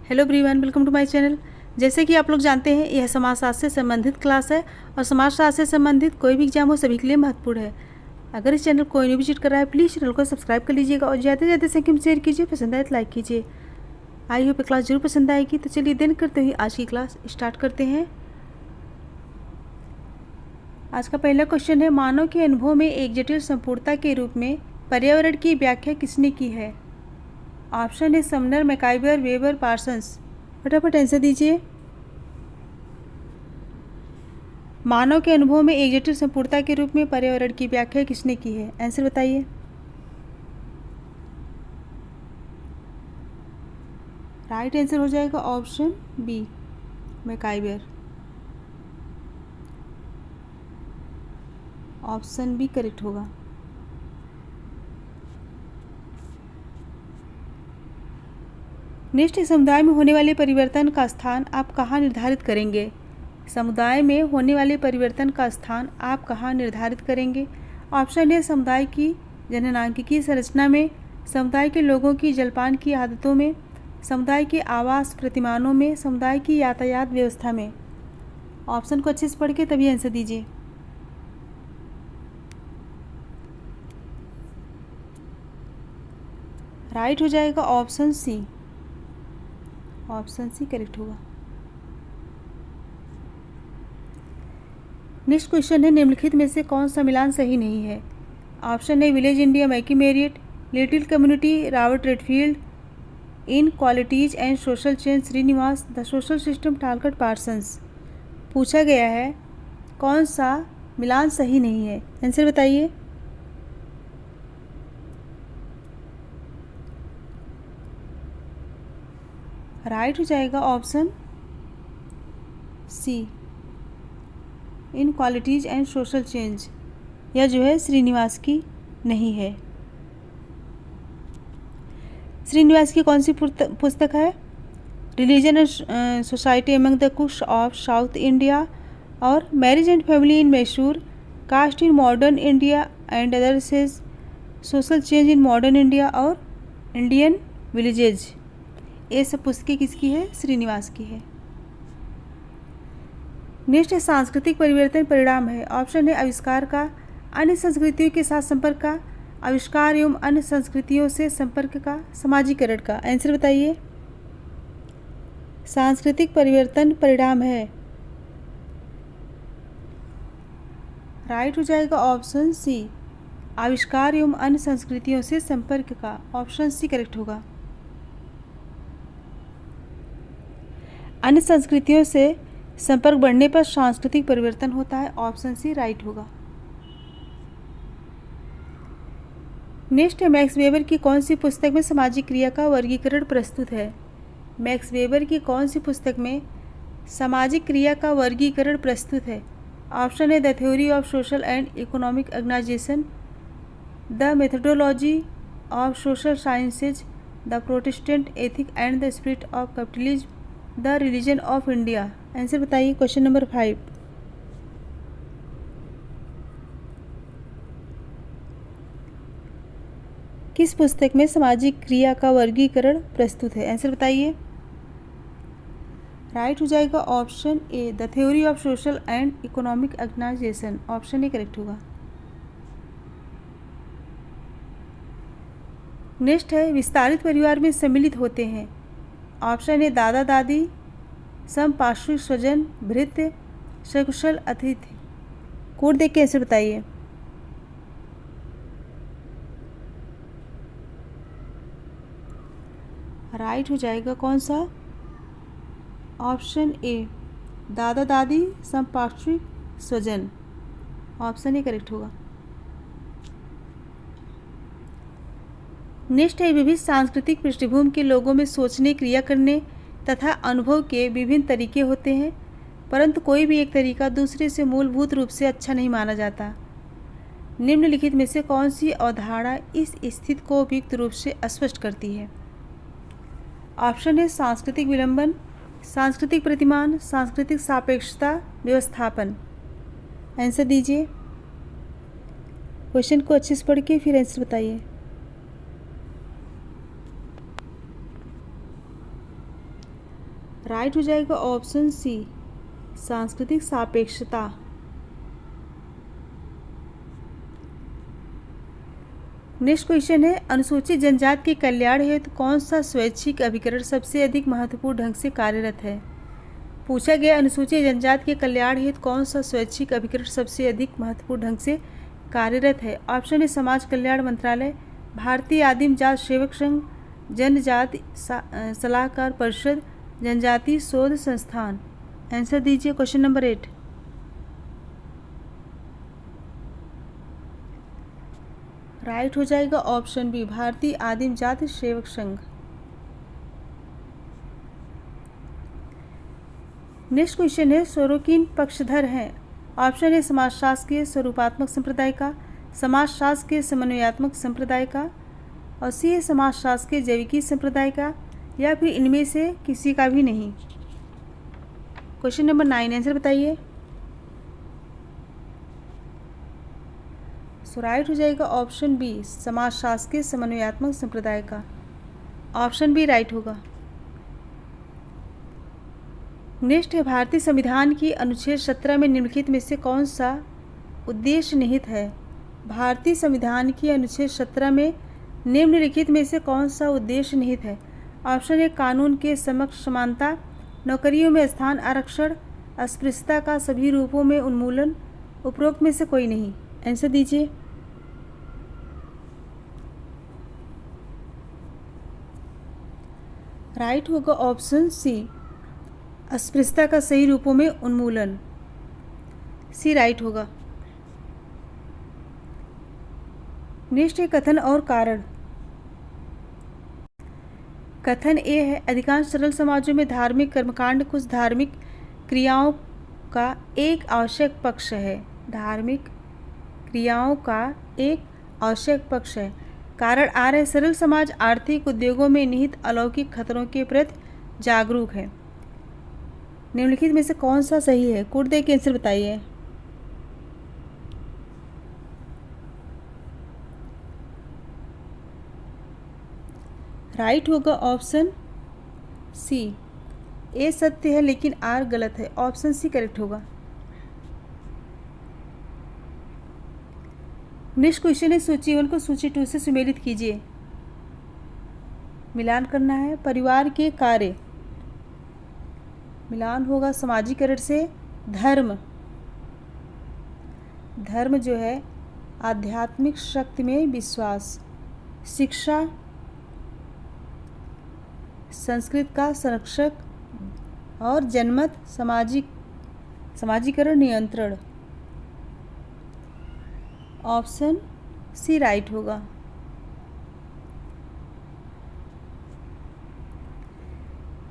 Hello everyone, welcome to my channel. जैसे कि आप लोग जानते हैं, यह समाजशास्त्र से संबंधित क्लास है और समाजशास्त्र से संबंधित कोई भी एग्जाम हो सभी के लिए महत्वपूर्ण है। अगर इस चैनल को कोई नहीं विजिट कर रहा है, प्लीज़ चैनल को सब्सक्राइब कर लीजिएगा और ज़्यादा से ज़्यादा संख्या में शेयर कीजिए, पसंद आए तो लाइक कीजिए। आई होप क्लास जरूर पसंद आएगी। तो चलिए देर करते हुए आज की क्लास स्टार्ट करते हैं। आज का पहला क्वेश्चन है, मानव के अनुभव में एक जटिल संपूर्णता के रूप में पर्यावरण की व्याख्या किसने की है? ऑप्शन है समनर, मैकाइवर, वेबर, पार्सन्स। फटाफट आंसर दीजिए। मानव के अनुभव में एक जटिल संपूर्णता के रूप में पर्यावरण की व्याख्या किसने की है? आंसर बताइए। राइट आंसर हो जाएगा option B, MacIver. Option B correct होगा। नेक्स्ट, समुदाय में होने वाले परिवर्तन का स्थान आप कहाँ निर्धारित करेंगे? समुदाय में होने वाले परिवर्तन का स्थान आप कहाँ निर्धारित करेंगे? ऑप्शन है समुदाय की जननांकिकी संरचना में, समुदाय के लोगों की जलपान की आदतों में, समुदाय के आवास प्रतिमानों में, समुदाय की यातायात व्यवस्था में। ऑप्शन को अच्छे से पढ़ के तभी आंसर दीजिए। राइट हो जाएगा option C. Option C correct होगा। नेक्स्ट क्वेश्चन है, निम्नलिखित में से कौन सा मिलान सही नहीं है? ऑप्शन है village India, McKim Marriott, little community, Robert Redfield, inequalities and social change, Srinivas, the social system, Talcott, Parsons. पूछा गया है कौन सा मिलान सही नहीं है, आंसर बताइए। राइट हो जाएगा option C, inequalities and social change. यह जो है श्रीनिवास की नहीं है। श्रीनिवास की कौन सी पुस्तक है? Religion and society among the Coorgs of South India, और marriage and family in Mysore, caste in modern India and other essays, social change in modern India और इंडियन विलेजेज। ये सब पुस्तकें किसकी है? श्रीनिवास की है। नेक्स्ट है, सांस्कृतिक परिवर्तन परिणाम है। ऑप्शन है आविष्कार का, अन्य संस्कृतियों के साथ संपर्क का, आविष्कार एवं अन्य संस्कृतियों से संपर्क का, सामाजिकरण का। आंसर बताइए। सांस्कृतिक परिवर्तन परिणाम है। राइट हो जाएगा ऑप्शन सी, आविष्कार एवं अन्य संस्कृतियों से संपर्क का। ऑप्शन सी करेक्ट होगा। अन्य संस्कृतियों से संपर्क बढ़ने पर सांस्कृतिक परिवर्तन होता है। ऑप्शन सी राइट होगा। नेक्स्ट है, मैक्स वेबर की कौन सी पुस्तक में सामाजिक क्रिया का वर्गीकरण प्रस्तुत है? मैक्स वेबर की कौन सी पुस्तक में सामाजिक क्रिया का वर्गीकरण प्रस्तुत है? ऑप्शन है the theory of social and economic organisation, the methodology of social sciences, the Protestant ethic and the spirit of capitalism, the religion of India. Answer बताइए। Question number 5। किस पुस्तक में सामाजिक क्रिया का वर्गीकरण प्रस्तुत है? आंसर बताइए। राइट हो जाएगा option A, the theory of social and economic organization. Option A correct होगा। नेक्स्ट है, विस्तारित परिवार में सम्मिलित होते हैं। ऑप्शन है दादा दादी, समपार्श्विक स्वजन, भृत्य, सकुशल अतिथि। कोड देख के आंसर बताइए। राइट हो जाएगा कौन सा? ऑप्शन ए, दादा दादी, समपार्श्विक स्वजन। ऑप्शन ए करेक्ट होगा। नेक्स्ट है, विभिन्न सांस्कृतिक पृष्ठभूमि के लोगों में सोचने, क्रिया करने तथा अनुभव के विभिन्न तरीके होते हैं, परंतु कोई भी एक तरीका दूसरे से मूलभूत रूप से अच्छा नहीं माना जाता। निम्नलिखित में से कौन सी अवधारणा इस स्थिति को उपयुक्त रूप से स्पष्ट करती है? ऑप्शन है सांस्कृतिक विलंबन, सांस्कृतिक प्रतिमान, सांस्कृतिक सापेक्षता, व्यवस्थापन। आंसर दीजिए। क्वेश्चन को अच्छे से पढ़ के फिर आंसर बताइए। राइट हो जाएगा ऑप्शन सी, सांस्कृतिक सापेक्षता। नेक्स्ट क्वेश्चन है, अनुसूचित जनजाति के कल्याण हेतु कौन सा स्वैच्छिक अभिकरण सबसे अधिक महत्वपूर्ण ढंग से कार्यरत है। पूछा गया अनुसूचित जनजाति के कल्याण हेतु कौन सा स्वैच्छिक अभिकरण सबसे अधिक महत्वपूर्ण ढंग से कार्यरत है। ऑप्शन ए समाज कल्याण मंत्रालय, भारतीय आदिम जाति सेवक संघ, जनजाति सलाहकार परिषद, जनजाति शोध संस्थान। आंसर दीजिए क्वेश्चन नंबर 8। राइट हो जाएगा ऑप्शन बी, भारतीय आदिम जाति सेवक संघ। नेक्स्ट क्वेश्चन है, स्वरों किन पक्षधर हैं। ऑप्शन ए समाजशास्त्र के स्वरूपात्मक संप्रदाय का, समाजशास्त्र के समन्वयात्मक संप्रदाय का, और सी है समाजशास्त्र के जैविकी संप्रदाय का, या फिर इनमें से किसी का भी नहीं। क्वेश्चन नंबर 9 आंसर बताइए। सो राइट हो जाएगा ऑप्शन बी, समाजशास्त्र के समन्वयात्मक संप्रदाय का। ऑप्शन बी राइट होगा। नेक्स्ट है, भारतीय संविधान की अनुच्छेद 17 में निम्नलिखित में से कौन सा उद्देश्य निहित है। भारतीय संविधान की अनुच्छेद 17 में निम्नलिखित में से कौन सा उद्देश्य निहित है। ऑप्शन ए कानून के समक्ष समानता, नौकरियों में स्थान आरक्षण, अस्पृश्यता का सभी रूपों में उन्मूलन, उपरोक्त में से कोई नहीं। आंसर दीजिए। राइट होगा ऑप्शन सी, अस्पृश्यता का सही रूपों में उन्मूलन। सी राइट होगा। नेक्स्ट है कथन और कारण। कथन ए है, अधिकांश सरल समाजों में धार्मिक कर्मकांड कुछ धार्मिक क्रियाओं का एक आवश्यक पक्ष है। धार्मिक क्रियाओं का एक आवश्यक पक्ष है। कारण आर है, सरल समाज आर्थिक उद्योगों में निहित अलौकिक खतरों के प्रति जागरूक है। निम्नलिखित में से कौन सा सही है। कोड दे के आंसर बताइए। राइट होगा ऑप्शन सी, ए सत्य है लेकिन आर गलत है। ऑप्शन सी करेक्ट होगा। नेक्स्ट क्वेश्चन है, सूची 1 को सूची 2 से सुमेलित कीजिए। मिलान करना है। परिवार के कार्य, मिलान होगा समाजीकरण से। धर्म, धर्म जो है आध्यात्मिक शक्ति में विश्वास। शिक्षा, संस्कृत का संरक्षक। और जनमत, समाजीकरण नियंत्रण। ऑप्शन सी राइट होगा।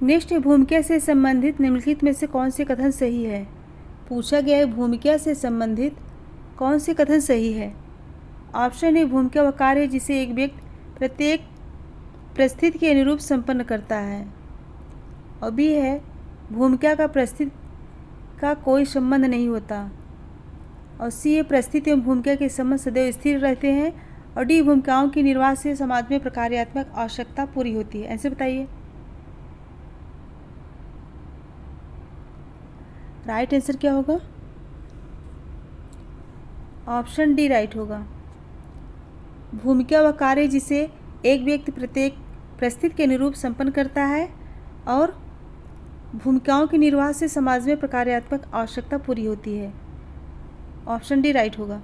नेक्स्ट है, भूमिका से संबंधित निम्नलिखित में से कौन से कथन सही है। पूछा गया है भूमिका से संबंधित कौन से कथन सही है। ऑप्शन ए, भूमिका वह कार्य है जिसे एक व्यक्ति प्रत्येक परिस्थिति के अनुरूप संपन्न करता है। और बी है, भूमिका का परिस्थिति का कोई संबंध नहीं होता। और सी है, परिस्थिति एवं भूमिका के संबंध सदैव स्थिर रहते हैं। और डी, भूमिकाओं की निर्वाह से समाज में प्रकार्यात्मक आवश्यकता पूरी होती है। ऐसे बताइए। राइट आंसर क्या होगा। ऑप्शन डी राइट होगा। भूमिका वह कार्य जिसे एक व्यक्ति प्रत्येक परिस्थिति के अनुरूप संपन्न करता है और भूमिकाओं के निर्वाह से समाज में प्रकार्यात्मक आवश्यकता पूरी होती है। ऑप्शन डी राइट होगा।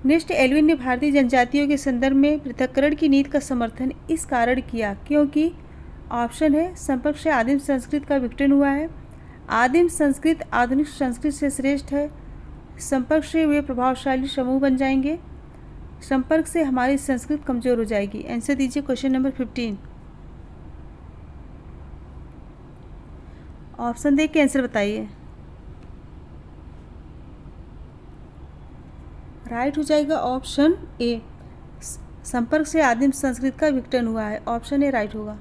नेक्स्ट, एल्विन ने भारतीय जनजातियों के संदर्भ में पृथक्करण की नीति का समर्थन इस कारण किया क्योंकि। ऑप्शन है, संपर्क से आदिम संस्कृत का विघटन हुआ है। आदिम संस्कृत आधुनिक संस्कृत से श्रेष्ठ है। संपर्क से वे प्रभावशाली समूह बन जाएंगे। संपर्क से हमारी संस्कृत कमजोर हो जाएगी। आंसर दीजिए क्वेश्चन नंबर 15। ऑप्शन देख के आंसर बताइए। राइट हो जाएगा ऑप्शन ए, संपर्क से आदिम संस्कृत का विघटन हुआ है। ऑप्शन ए राइट होगा।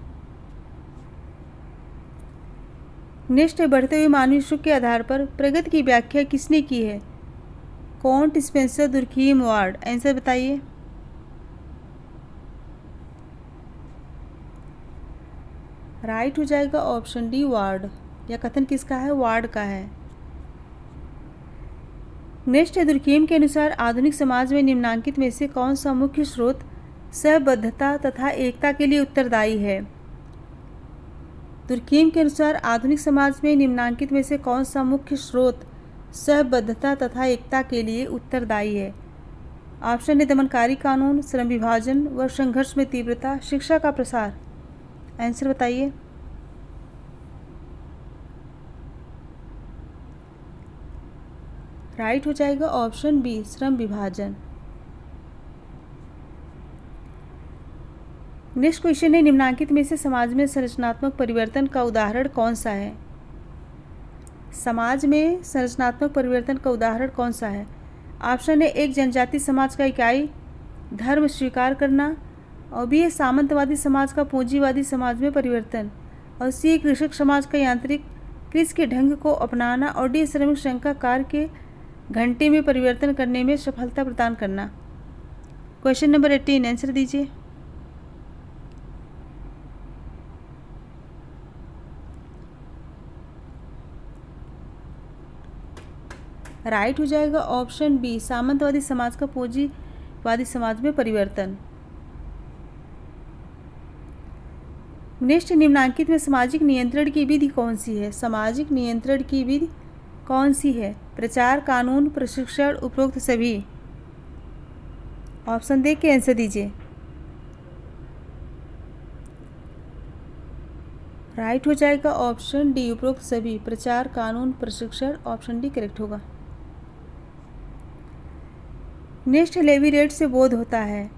नेक्स्ट है, बढ़ते हुए मानवीय सुख के आधार पर प्रगति की व्याख्या किसने की है। Can't, Spencer, Durkheim, ward. Answer बताइए। राइट हो जाएगा ऑप्शन डी वार्ड। यह कथन किसका है? वार्ड का है। नेक्स्ट है, दुर्कहेम के अनुसार आधुनिक समाज में निम्नांकित में से कौन सा मुख्य स्रोत सहबद्धता तथा एकता के लिए उत्तरदायी है? दुर्कहेम के अनुसार आधुनिक समाज में निम्नांकित में से कौन सा मुख्य स्रोत सहबद्धता तथा एकता के लिए उत्तरदायी है? ऑप्शन ए दमनकारी कानून, श्रम विभाजन व संघर्ष में तीव्रता, शिक्षा का प्रसार। आंसर बताइए। राइट हो जाएगा ऑप्शन बी, श्रम विभाजन। नेक्स्ट क्वेश्चन है, निम्नांकित में से समाज में संरचनात्मक परिवर्तन का उदाहरण कौन सा है? समाज में संरचनात्मक परिवर्तन का उदाहरण कौन सा है? ऑप्शन है, एक जनजाति समाज का इकाई धर्म स्वीकार करना, और बी है सामंतवादी समाज का पूंजीवादी समाज में परिवर्तन, और सी कृषक समाज का यांत्रिक कृषि के ढंग को अपनाना, और डी श्रमिक संघ का कार्य के घंटे में परिवर्तन करने में सफलता प्रदान करना। क्वेश्चन नंबर 18 आंसर दीजिए। राइट हो जाएगा ऑप्शन बी, सामंतवादी समाज का पूंजीवादी समाज में परिवर्तन। नेक्स्ट, निम्नांकित में सामाजिक नियंत्रण की विधि कौन सी है? सामाजिक नियंत्रण की विधि कौन सी है? प्रचार, कानून, प्रशिक्षण, उपरोक्त सभी। ऑप्शन देख के आंसर दीजिए। राइट हो जाएगा ऑप्शन डी, उपरोक्त सभी। प्रचार, कानून, प्रशिक्षण, ऑप्शन डी करेक्ट होगा। नेक्स्ट, लेवीरेट से बोध होता है।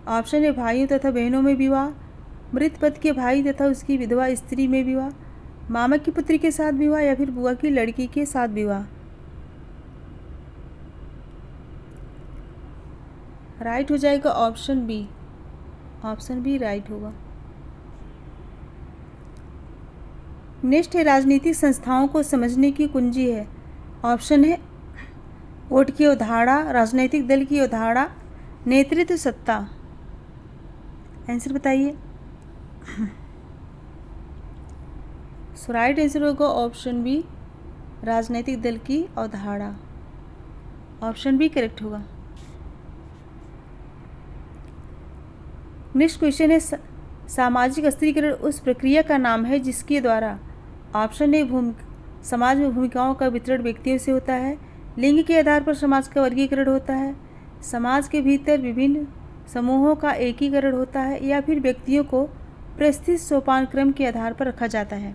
ऑप्शन ए भाइयों तथा बहनों में विवाह, मृत पति के भाई तथा उसकी विधवा स्त्री में विवाह, मामा की पुत्री के साथ विवाह, या फिर बुआ की लड़की के साथ विवाह। राइट हो जाएगा option B. Option B right होगा। नेक्स्ट है, राजनीतिक संस्थाओं को समझने की कुंजी है। ऑप्शन है, वोट की अवधारणा, राजनीतिक दल की अवधारणा, नेतृत्व, सत्ता। आंसर बताइए। सो राइट आंसर होगा ऑप्शन बी, राजनीतिक दल की अवधारणा। ऑप्शन बी करेक्ट होगा। नेक्स्ट क्वेश्चन है, सामाजिक स्त्रीकरण उस प्रक्रिया का नाम है जिसके द्वारा ऑप्शन ए समाज में भूमिकाओं का वितरण व्यक्तियों से होता है, लिंग के आधार पर समाज का वर्गीकरण होता है, समाज के भीतर विभिन्न समूहों का एकीकरण होता है, या फिर व्यक्तियों को प्रस्तुत सोपान क्रम के आधार पर रखा जाता है।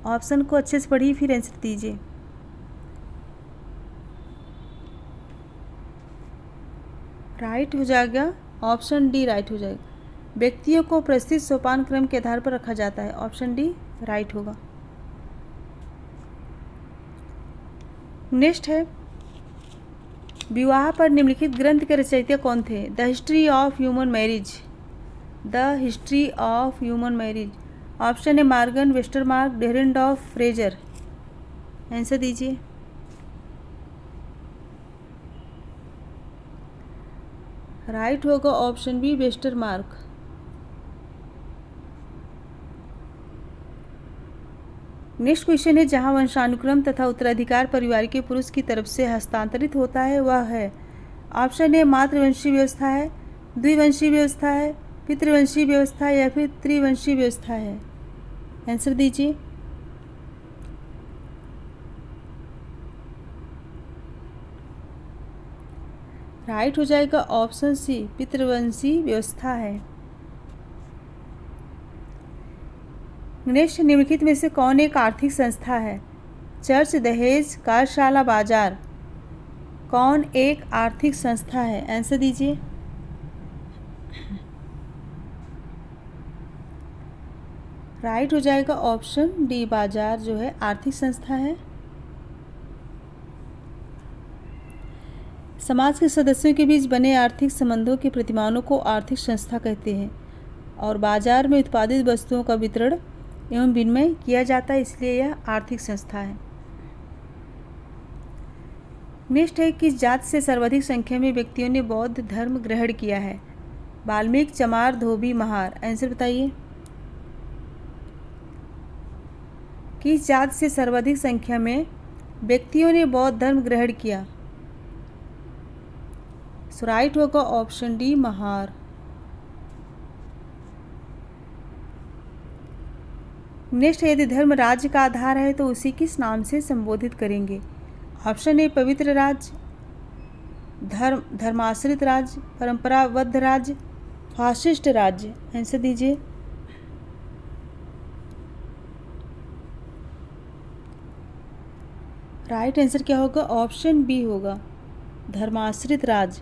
ऑप्शन को अच्छे से पढ़िए फिर आंसर दीजिए। राइट हो जाएगा ऑप्शन डी, राइट हो जाएगा। व्यक्तियों को प्रस्तुत सोपान क्रम के आधार पर रखा जाता है। ऑप्शन डी राइट होगा। नेक्स्ट है, विवाह पर निम्नलिखित ग्रंथ के रचयिता कौन थे? The history of human marriage. The history of human marriage. Option है, Morgan Westermarck, Dahrendorf, Frazer. Answer दीजिए। राइट होगा option B, Westermarck. Next question है, जहां वंशानुक्रम तथा उत्तराधिकार परिवार के पुरुष की तरफ से हस्तांतरित होता है वह है। ऑप्शन ए, मातृवंशीय व्यवस्था है, द्विवंशीय व्यवस्था है, पितृवंशीय व्यवस्था, या फिर त्रिवंशीय व्यवस्था है। आंसर दीजिए। राइट हो जाएगा ऑप्शन सी, पितृवंशीय व्यवस्था है। नेक्स्ट, निम्नलिखित में से कौन एक आर्थिक संस्था है? चर्च, दहेज, कार्यशाला, बाजार। कौन एक आर्थिक संस्था है? आंसर दीजिए। राइट हो जाएगा ऑप्शन डी, बाजार जो है आर्थिक संस्था है। समाज के सदस्यों के बीच बने आर्थिक संबंधों के प्रतिमानों को आर्थिक संस्था कहते हैं, और बाजार में उत्पादित वस्तुओं का वितरण एवं विनिमय किया जाता है, इसलिए यह आर्थिक संस्था है। नेक्स्ट है, किस जाति से सर्वाधिक संख्या में व्यक्तियों ने बौद्ध धर्म ग्रहण किया है? वाल्मीकि, चमार, धोबी, महार। आंसर बताइए। किस जाति से सर्वाधिक संख्या में व्यक्तियों ने बौद्ध धर्म ग्रहण किया? सो राइट होगा ऑप्शन डी, महार। नेक्स्ट, यदि धर्म राज्य का आधार है तो उसे किस नाम से संबोधित करेंगे? ऑप्शन ए पवित्र राज्य, धर्माश्रित राज्य, परंपराबद्ध राज्य, फाशिस्ट राज्य। आंसर दीजिए। राइट आंसर क्या होगा? ऑप्शन बी होगा, धर्माश्रित राज्य।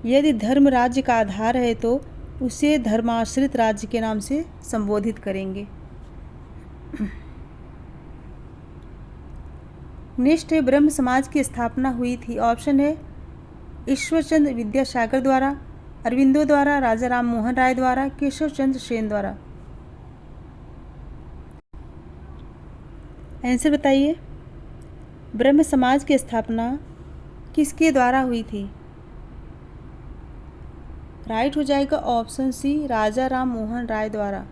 यदि धर्म राज्य का आधार है तो उसे धर्माश्रित राज्य के नाम से संबोधित करेंगे। नेक्स्ट है, ब्रह्म समाज की स्थापना हुई थी। ऑप्शन है ईश्वरचंद्र विद्यासागर द्वारा, अरविंदो द्वारा, राजा राम मोहन राय द्वारा, केशव चंद्र सेन द्वारा। आंसर बताइए। ब्रह्म समाज की स्थापना किसके द्वारा हुई थी? राइट हो जाएगा ऑप्शन सी, राजा राम मोहन राय द्वारा।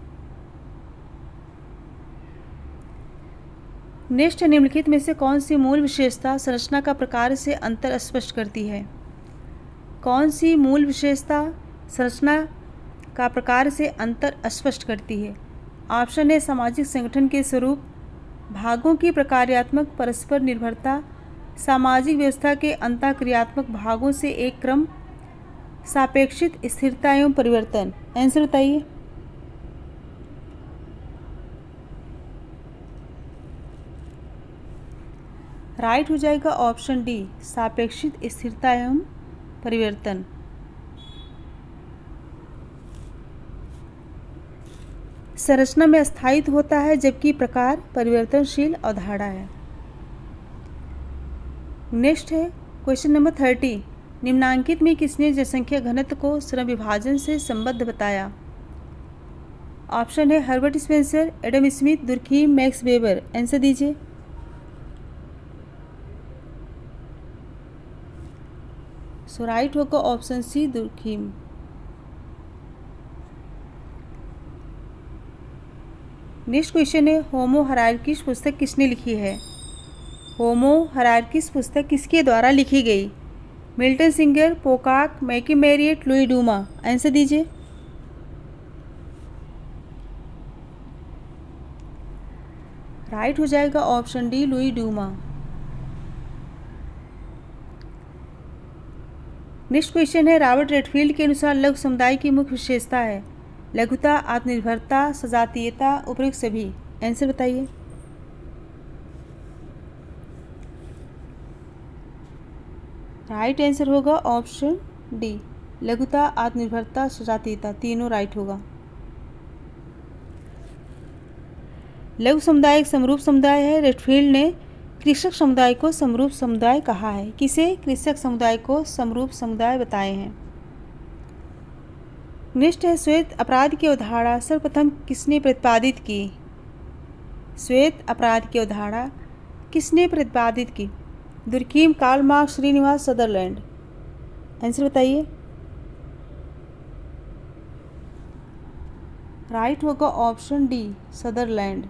नेक्स्ट, निम्नलिखित में से कौन सी मूल विशेषता संरचना का प्रकार से अंतर स्पष्ट करती है? कौन सी मूल विशेषता संरचना का प्रकार से अंतर स्पष्ट करती है? ऑप्शन है सामाजिक संगठन के स्वरूप, भागों की प्रकार्यात्मक परस्पर निर्भरता, सामाजिक व्यवस्था के अंतःक्रियात्मक भागों से एक क्रम, सापेक्षित स्थिरता एवं परिवर्तन। आंसर बताइए। राइट हो जाएगा ऑप्शन डी, सापेक्षित स्थिरता एवं परिवर्तन। संरचना में स्थायित्व होता है जबकि प्रकार परिवर्तनशील अवधारणा है। नेक्स्ट है क्वेश्चन नंबर 30। निम्नांकित में किसने जनसंख्या घनत्व को श्रम विभाजन से संबद्ध बताया? ऑप्शन है Herbert Spencer, Adam Smith, Durkheim, Max Weber. Answer दीजिए। सो राइट होगा option C, Durkheim. Next question है, होमो हायरार्कीज पुस्तक किसने लिखी है? होमो हायरार्कीज पुस्तक किसके द्वारा लिखी गई? Milton Singer, Pocock, McKim Marriott, Louis Dumont. Answer दीजिए। राइट हो जाएगा option D, Louis Dumont. Next question है, रॉबर्ट रेडफील्ड के अनुसार लघु समुदाय की मुख्य विशेषता है? लघुता, आत्मनिर्भरता, सजातीयता, उपयुक्त सभी। आंसर बताइए। राइट आंसर होगा ऑप्शन डी, लघुता, आत्मनिर्भरता, सजातीयता, तीनों राइट होगा। लघु समुदाय एक समरूप समुदाय है। रेडफील्ड ने कृषक समुदाय को समरूप समुदाय कहा है। किसे कृषक समुदाय को समरूप समुदाय बताए हैं? नेक्स्ट है, श्वेत अपराध की अवधारणा सर्वप्रथम किसने प्रतिपादित की? श्वेत अपराध की अवधारणा किसने प्रतिपादित की? Durkheim, Karl Marx, Srinivas Sutherland. Answer बताइए। राइट होगा ऑप्शन डी, सदरलैंड।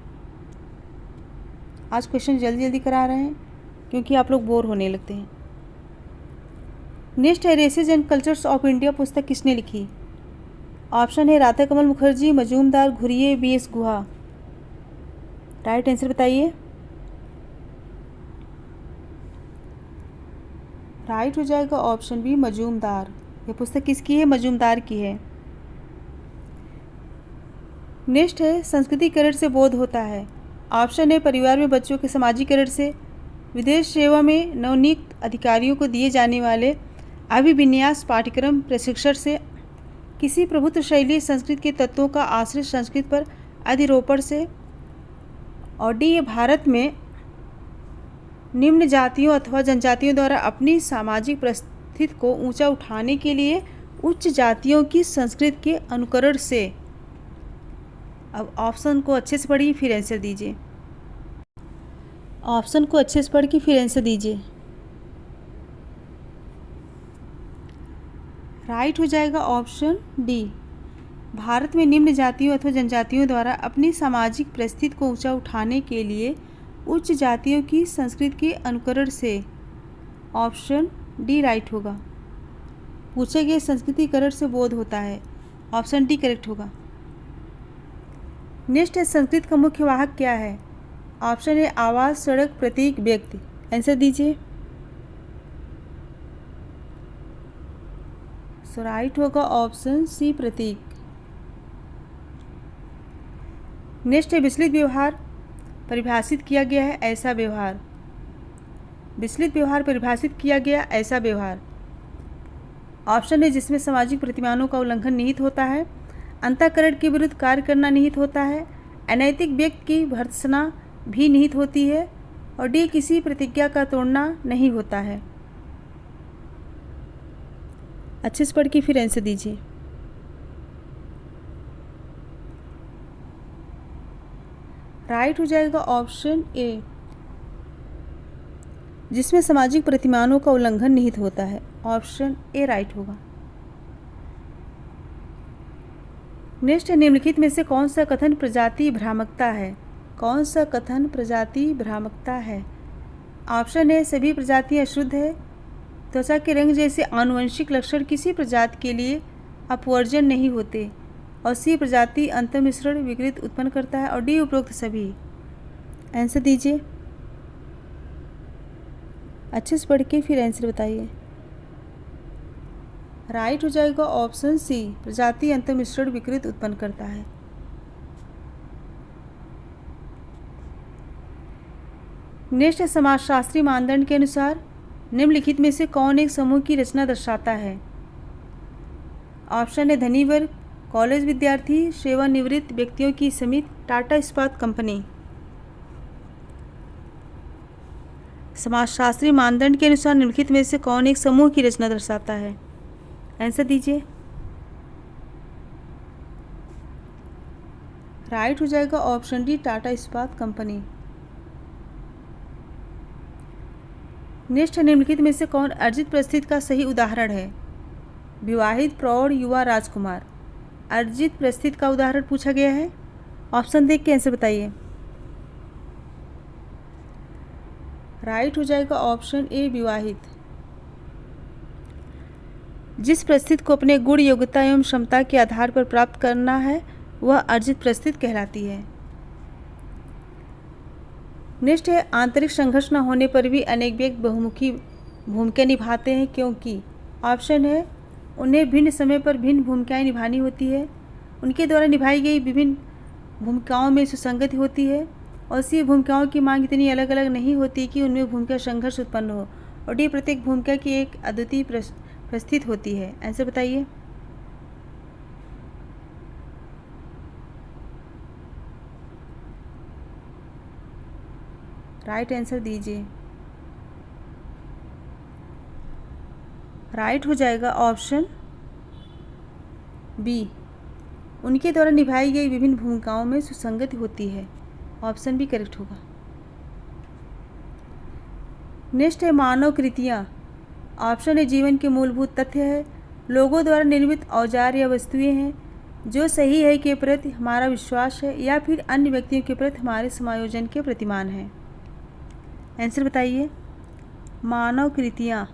आज क्वेश्चन जल्दी जल्दी करा रहे हैं क्योंकि आप लोग बोर होने लगते हैं। नेक्स्ट है, races and cultures of India पुस्तक किसने लिखी? ऑप्शन है राधा कमल मुखर्जी, मजूमदार, घुरिये, बीएस गुहा। राइट आंसर बताइए। राइट हो जाएगा ऑप्शन बी, मजूमदार। यह पुस्तक किसकी है? मजूमदार की है। नेक्स्ट है, संस्कृतिकरण से बोध होता है। ऑप्शन है परिवार में बच्चों के समाजीकरण से, विदेश सेवा में नवनियुक्त अधिकारियों को दिए जाने वाले अभिविन्यास पाठ्यक्रम प्रशिक्षण से, किसी प्रभुत्व शैली संस्कृत के तत्वों का आश्रित संस्कृत पर अधिरोपण से, और डी ये भारत में निम्न जातियों अथवा जनजातियों द्वारा अपनी सामाजिक परिस्थिति को ऊंचा उठाने के लिए उच्च जातियों की संस्कृति के अनुकरण से। अब ऑप्शन को अच्छे से पढ़िए फिर आंसर दीजिए। ऑप्शन को अच्छे से पढ़ के फिर आंसर दीजिए। राइट हो जाएगा ऑप्शन डी। भारत में निम्न जातियों अथवा जनजातियों द्वारा अपनी सामाजिक परिस्थिति को ऊंचा उठाने के लिए उच्च जातियों की संस्कृति के अनुकरण से। ऑप्शन डी राइट होगा। पूछे गए संस्कृतिकरण से बोध होता है। ऑप्शन डी करेक्ट होगा। नेक्स्ट है, संस्कृत का मुख्य वाहक क्या है? ऑप्शन ए आवाज, सड़क, प्रतीक, व्यक्ति। आंसर दीजिए। सो राइट होगा ऑप्शन सी प्रतीक। नेक्स्ट है, विचलित व्यवहार परिभाषित किया गया है ऐसा व्यवहार। विचलित व्यवहार परिभाषित किया गया ऐसा व्यवहार। ऑप्शन है जिसमें सामाजिक प्रतिमानों का उल्लंघन निहित होता है, अंतःकरण के विरुद्ध कार्य करना निहित होता है, अनैतिक व्यक्ति की भर्त्सना भी निहित होती है, और डी किसी प्रतिज्ञा का तोड़ना नहीं होता है। अच्छे से पढ़ के फिर आंसर दीजिए। राइट हो जाएगा ऑप्शन ए, जिसमें सामाजिक प्रतिमानों का उल्लंघन निहित होता है। ऑप्शन ए राइट होगा। नेक्स्ट है, निम्नलिखित में से कौन सा कथन प्रजाति भ्रामकता है? कौन सा कथन प्रजाति भ्रामकता है? ऑप्शन ए सभी प्रजातियां अशुद्ध है, त्वचा के रंग जैसे आनुवंशिक लक्षण किसी प्रजाति के लिए अपवर्जन नहीं होते, और सी प्रजाति अंतर्मिश्रण विकृत उत्पन्न करता है, और डी उपरोक्त सभी। आंसर दीजिए। अच्छे से पढ़ के फिर आंसर बताइए। राइट हो जाएगा ऑप्शन सी, प्रजाति अंतर्मिश्रण विकृत उत्पन्न करता है। नेक्स्ट है, समाजशास्त्री मानदंड के अनुसार निम्नलिखित में से कौन एक समूह की रचना दर्शाता है? ऑप्शन है धनी वर्ग, कॉलेज विद्यार्थी, सेवानिवृत्त व्यक्तियों की समिति, टाटा इस्पात कंपनी। समाजशास्त्री मानदंड के अनुसार निम्नलिखित में से कौन एक समूह की रचना दर्शाता है? आंसर दीजिए। राइट हो जाएगा ऑप्शन डी, टाटा इस्पात कंपनी। नेक्स्ट है, निम्नलिखित में से कौन अर्जित परिस्थिति का सही उदाहरण है? विवाहित, प्रौढ़, युवा, राजकुमार। अर्जित परिस्थिति का उदाहरण पूछा गया है। ऑप्शन देख के आंसर बताइए। राइट हो जाएगा ऑप्शन ए विवाहित। जिस परिस्थिति को अपने गुण, योग्यता एवं क्षमता के आधार पर प्राप्त करना है वह अर्जित परिस्थिति कहलाती है। नेक्स्ट है, आंतरिक संघर्ष न होने पर भी अनेक व्यक्ति बहुमुखी भूमिका निभाते हैं क्योंकि। ऑप्शन है उन्हें भिन्न समय पर भिन्न भूमिकाएं निभानी होती है, उनके द्वारा निभाई गई विभिन्न भूमिकाओं में सुसंगति होती है, और सी भूमिकाओं की मांग इतनी अलग अलग नहीं होती कि उनमें भूमिका संघर्ष उत्पन्न हो, और डी प्रत्येक भूमिका की एक अद्वितीय प्रस्तुत होती है। आंसर बताइए। राइट आंसर दीजिए। राइट हो जाएगा ऑप्शन बी, उनके द्वारा निभाई गई विभिन्न भूमिकाओं में सुसंगति होती है। ऑप्शन बी करेक्ट होगा। नेक्स्ट है, मानव कृतियाँ। ऑप्शन है जीवन के मूलभूत तथ्य है, लोगों द्वारा निर्मित औजार या वस्तुएं हैं, जो सही है के प्रति हमारा विश्वास है, या फिर अन्य व्यक्तियों के प्रति हमारे समायोजन के प्रतिमान है। आंसर बताइए। मानव कृतियाँ।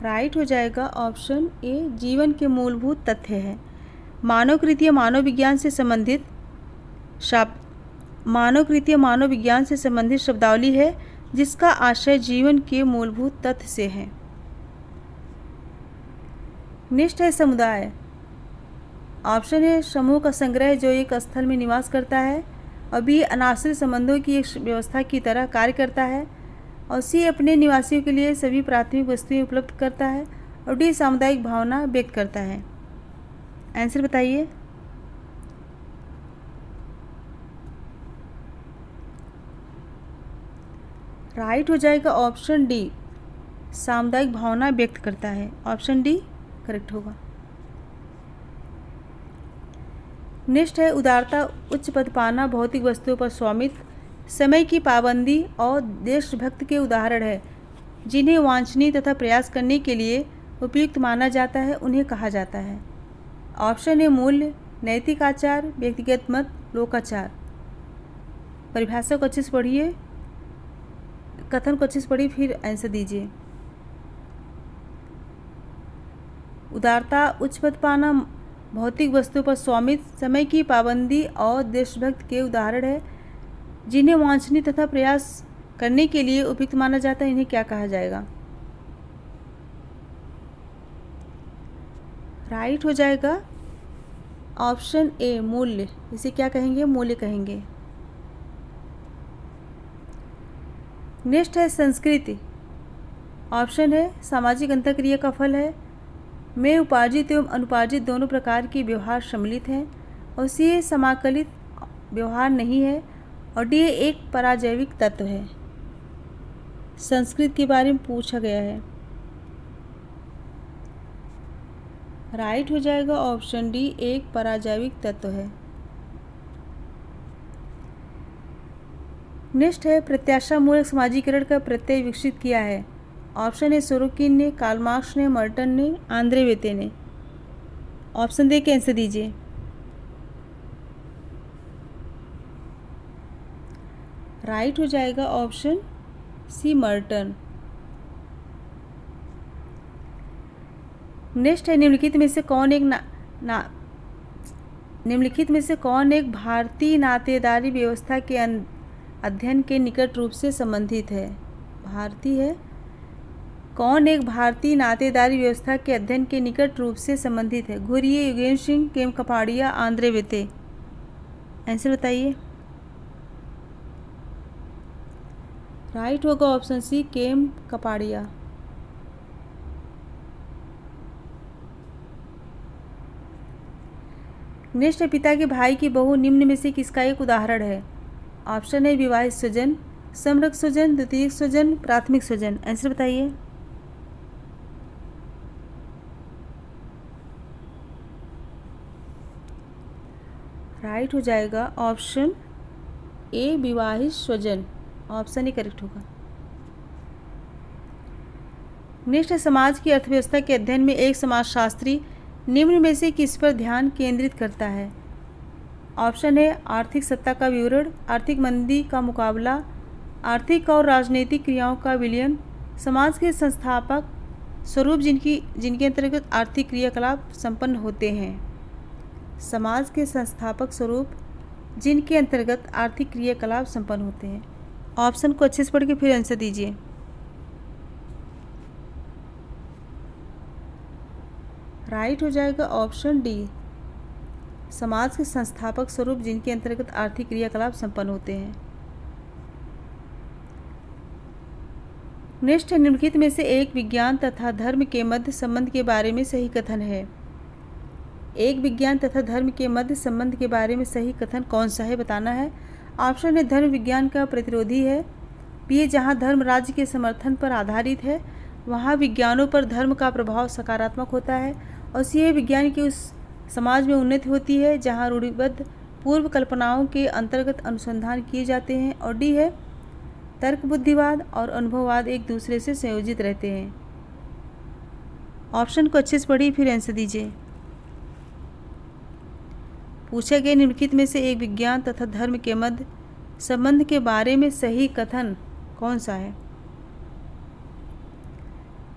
राइट हो जाएगा ऑप्शन ए, जीवन के मूलभूत तथ्य है। मानव कृतियाँ मानव विज्ञान से संबंधित शब्दावली है जिसका आशय जीवन के मूलभूत तथ्य से है। नेक्स्ट है, समुदाय। ऑप्शन है समूह का संग्रह जो एक स्थल में निवास करता है और भी अनाश्रित संबंधों की एक व्यवस्था की तरह कार्य करता है, और सी अपने निवासियों के लिए सभी प्राथमिक वस्तुएं उपलब्ध करता है, और डी सामुदायिक भावना व्यक्त करता है। आंसर बताइए। राइट हो जाएगा ऑप्शन डी, सामुदायिक भावना व्यक्त करता है। ऑप्शन डी करेक्ट होगा। नेक्स्ट है, उदारता, उच्च पद पाना, भौतिक वस्तुओं पर स्वामित्व, समय की पाबंदी और देशभक्त के उदाहरण है। जिन्हें वांछनीय तथा प्रयास करने के लिए उपयुक्त माना जाता है उन्हें कहा जाता है। ऑप्शन ए मूल्य, नैतिक आचार, व्यक्तिगत मत, लोकाचार। परिभाषा को अच्छे से पढ़िए, कथन को अच्छे से पढ़िए, फिर आंसर दीजिए। उदारता, उच्च पद पाना, भौतिक वस्तु पर स्वामित्व, समय की पाबंदी और देशभक्त के उदाहरण है। जिन्हें वांछनीय तथा प्रयास करने के लिए उपयुक्त माना जाता है इन्हें क्या कहा जाएगा? राइट हो जाएगा ऑप्शन ए मूल्य। इसे क्या कहेंगे? मूल्य कहेंगे। नेक्स्ट है संस्कृति। ऑप्शन है सामाजिक अंतःक्रिया का फल है। में उपार्जित एवं अनुपार्जित दोनों प्रकार के व्यवहार सम्मिलित हैं और सी समाकलित व्यवहार नहीं है और डी एक पराजैविक तत्व है। संस्कृत के बारे में पूछा गया है। राइट हो जाएगा ऑप्शन डी एक पराजैविक तत्व है। नेक्स्ट है प्रत्याशा मूलक समाजीकरण का प्रत्यय विकसित किया है। ऑप्शन है सोरोकिन ने, कार्ल मार्क्स ने, मर्टन ने, आंद्रे वेते ने। ऑप्शन दे के आंसर दीजिए। राइट हो जाएगा ऑप्शन सी मर्टन। नेक्स्ट है निम्नलिखित में से कौन एक भारतीय नातेदारी व्यवस्था के अध्ययन के निकट रूप से संबंधित है? कौन एक भारतीय नातेदारी व्यवस्था के अध्ययन के निकट रूप से संबंधित है? घुरिये, युगेंद्र सिंह, केम कपाड़िया, आंद्रे वेते। आंसर बताइए। राइट होगा ऑप्शन सी केम कपाड़िया। नेक्स्ट है पिता के भाई की बहू निम्न में से किसका एक उदाहरण है? ऑप्शन है विवाहित स्वजन, समरक स्वजन, द्वितीयक स्वजन, प्राथमिक स्वजन। आंसर बताइए। राइट हो जाएगा ऑप्शन ए विवाहित स्वजन। ऑप्शन ही करेक्ट होगा। नेक्स्ट है समाज की अर्थव्यवस्था के अध्ययन में एक समाजशास्त्री निम्न में से किस पर ध्यान केंद्रित करता है? ऑप्शन है आर्थिक सत्ता का विवरण, आर्थिक मंदी का मुकाबला, आर्थिक और राजनीतिक क्रियाओं का विलयन, समाज के संस्थापक स्वरूप जिनके अंतर्गत आर्थिक क्रियाकलाप संपन्न होते हैं। समाज के संस्थापक स्वरूप जिनके अंतर्गत आर्थिक क्रियाकलाप संपन्न होते हैं। ऑप्शन को अच्छे से पढ़ के फिर आंसर दीजिए। राइट हो जाएगा ऑप्शन डी समाज के संस्थापक स्वरूप जिनके अंतर्गत आर्थिक क्रियाकलाप संपन्न होते हैं। नेक्स्ट है निम्नलिखित में से एक विज्ञान तथा धर्म के मध्य संबंध के बारे में सही कथन है। एक विज्ञान तथा धर्म के मध्य संबंध के बारे में सही कथन कौन सा है बताना है। ऑप्शन है धर्म विज्ञान का प्रतिरोधी है। बी जहाँ धर्म राज्य के समर्थन पर आधारित है वहाँ विज्ञानों पर धर्म का प्रभाव सकारात्मक होता है। और सी विज्ञान की उस समाज में उन्नति होती है जहाँ रूढ़िबद्ध पूर्व कल्पनाओं के अंतर्गत अनुसंधान किए जाते हैं। और डी है तर्क बुद्धिवाद और अनुभववाद एक दूसरे से संयोजित रहते हैं। ऑप्शन को अच्छे से पढ़िए फिर आंसर दीजिए। पूछा गया निम्नलिखित में से एक विज्ञान तथा धर्म के मध्य संबंध के बारे में सही कथन कौन सा है?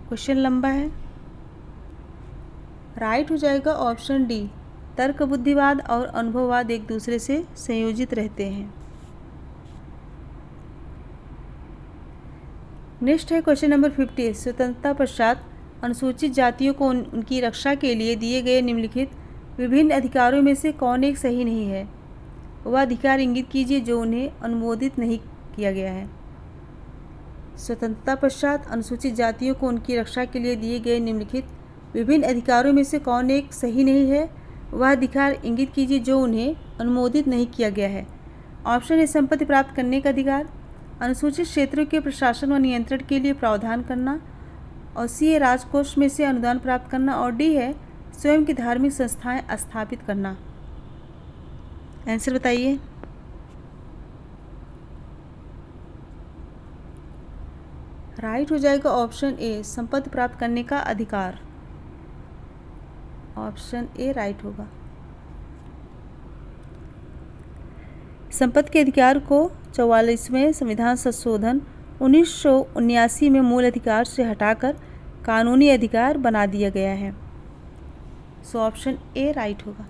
क्वेश्चन लंबा है। राइट हो जाएगा ऑप्शन डी तर्क बुद्धिवाद और अनुभववाद एक दूसरे से संयोजित रहते हैं। नेक्स्ट है क्वेश्चन नंबर 50। स्वतंत्रता पश्चात अनुसूचित जातियों को उनकी रक्षा के लिए दिए गए निम्नलिखित विभिन्न अधिकारों में से कौन एक सही नहीं है? वह अधिकार इंगित कीजिए जो उन्हें अनुमोदित नहीं किया गया है। स्वतंत्रता पश्चात अनुसूचित जातियों को उनकी रक्षा के लिए दिए गए निम्नलिखित विभिन्न अधिकारों में से कौन एक सही नहीं है? वह अधिकार इंगित कीजिए जो उन्हें अनुमोदित नहीं किया गया है। ऑप्शन ए संपत्ति प्राप्त करने का अधिकार, अनुसूचित क्षेत्रों के प्रशासन व नियंत्रण के लिए प्रावधान करना, और सी है राजकोष में से अनुदान प्राप्त करना, और डी है स्वयं की धार्मिक संस्थाएं स्थापित करना। आंसर बताइए। राइट हो जाएगा ऑप्शन ए, संपत्ति प्राप्त करने का अधिकार। ऑप्शन ए राइट होगा। संपत्ति के अधिकार को 44वें संविधान संशोधन 1979 में मूल अधिकार से हटाकर कानूनी अधिकार बना दिया गया है। सो ऑप्शन ए राइट होगा।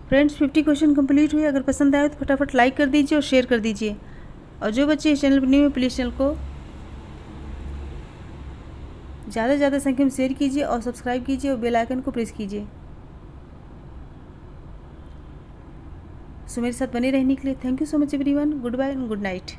फ्रेंड्स 50 क्वेश्चन कंप्लीट हुए। अगर पसंद आए तो फटाफट लाइक कर दीजिए और शेयर कर दीजिए, और जो बच्चे इस चैनल पर न्यू हैं प्लीज़ चैनल को ज़्यादा से ज़्यादा संख्या में शेयर कीजिए और सब्सक्राइब कीजिए और बेल आइकन को प्रेस कीजिए। सो मेरे साथ बने रहने के लिए thank you so much everyone. Goodbye and good night.